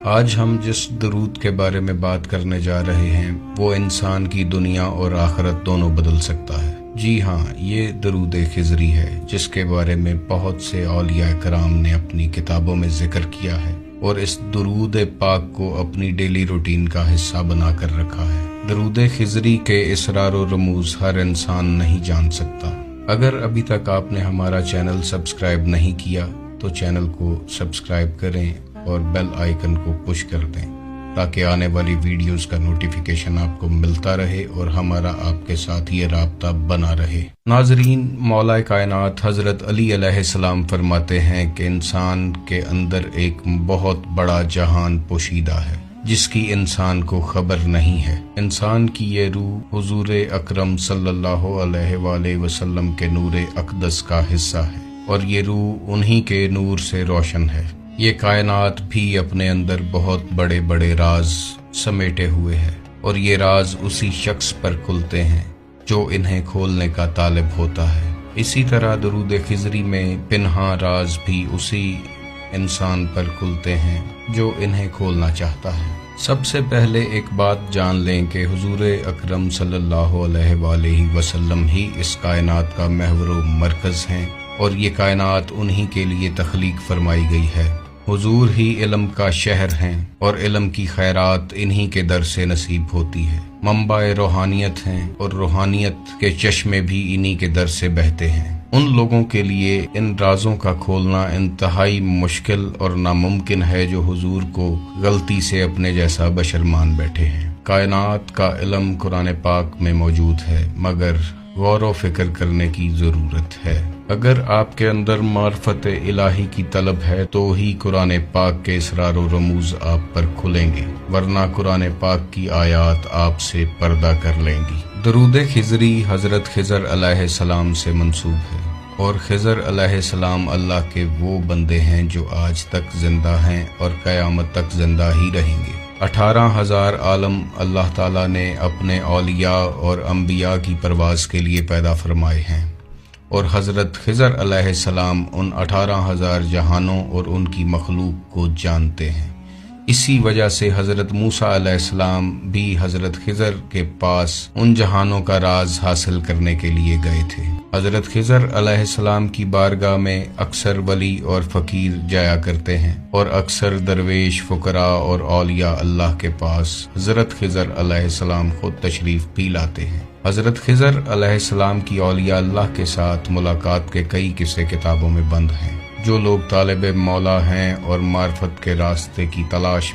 آج ہم جس درود کے بارے میں بات کرنے جا رہے ہیں وہ انسان کی دنیا اور آخرت دونوں بدل سکتا ہے۔ جی ہاں، یہ درود خضری ہے جس کے بارے میں بہت سے اولیاء کرام نے اپنی کتابوں میں ذکر کیا ہے اور اس درود پاک کو اپنی ڈیلی روٹین کا حصہ بنا کر رکھا ہے۔ درود خضری کے اسرار و رموز ہر انسان نہیں جان سکتا۔ اگر ابھی تک آپ نے ہمارا چینل سبسکرائب نہیں کیا تو چینل کو سبسکرائب کریں اور بیل آئیکن کو پش کر دیں تاکہ آنے والی ویڈیوز کا نوٹیفیکیشن آپ کو ملتا رہے اور ہمارا آپ کے ساتھ یہ رابطہ بنا رہے۔ ناظرین، مولا کائنات حضرت علی علیہ السلام فرماتے ہیں کہ انسان کے اندر ایک بہت بڑا جہان پوشیدہ ہے جس کی انسان کو خبر نہیں ہے۔ انسان کی یہ روح حضور اکرم صلی اللہ علیہ وآلہ وسلم کے نور اقدس کا حصہ ہے اور یہ روح انہی کے نور سے روشن ہے۔ یہ کائنات بھی اپنے اندر بہت بڑے بڑے راز سمیٹے ہوئے ہے اور یہ راز اسی شخص پر کھلتے ہیں جو انہیں کھولنے کا طالب ہوتا ہے۔ اسی طرح درود خضری میں پنہاں راز بھی اسی انسان پر کھلتے ہیں جو انہیں کھولنا چاہتا ہے۔ سب سے پہلے ایک بات جان لیں کہ حضور اکرم صلی اللہ علیہ وآلہ وسلم ہی اس کائنات کا محور و مرکز ہیں اور یہ کائنات انہی کے لیے تخلیق فرمائی گئی ہے۔ حضور ہی علم کا شہر ہیں اور علم کی خیرات انہی کے در سے نصیب ہوتی ہے۔ منبع روحانیت ہیں اور روحانیت کے چشمے بھی انہی کے در سے بہتے ہیں۔ ان لوگوں کے لیے ان رازوں کا کھولنا انتہائی مشکل اور ناممکن ہے جو حضور کو غلطی سے اپنے جیسا بشر مان بیٹھے ہیں۔ کائنات کا علم قرآن پاک میں موجود ہے مگر غور و فکر کرنے کی ضرورت ہے۔ اگر آپ کے اندر معرفت الہی کی طلب ہے تو ہی قرآن پاک کے اسرار و رموز آپ پر کھلیں گے، ورنہ قرآن پاک کی آیات آپ سے پردہ کر لیں گی۔ درود خضری حضرت خضر علیہ السلام سے منسوب ہے اور خضر علیہ السلام اللہ کے وہ بندے ہیں جو آج تک زندہ ہیں اور قیامت تک زندہ ہی رہیں گے۔ 18,000 عالم اللہ تعالیٰ نے اپنے اولیاء اور انبیاء کی پرواز کے لیے پیدا فرمائے ہیں اور حضرت خضر علیہ السلام ان 18,000 جہانوں اور ان کی مخلوق کو جانتے ہیں۔ اسی وجہ سے حضرت موسیٰ علیہ السلام بھی حضرت خضر کے پاس ان جہانوں کا راز حاصل کرنے کے لیے گئے تھے۔ حضرت خضر علیہ السلام کی بارگاہ میں اکثر ولی اور فقیر جایا کرتے ہیں اور اکثر درویش، فقراء اور اولیاء اللہ کے پاس حضرت خضر علیہ السلام خود تشریف بھی لاتے ہیں۔ حضرت خضر علیہ السلام کی اولیاء اللہ کے ساتھ ملاقات کے کئی قصے کتابوں میں بند ہیں۔ جو لوگ طالب مولا ہیں اور معرفت کے راستے کی تلاش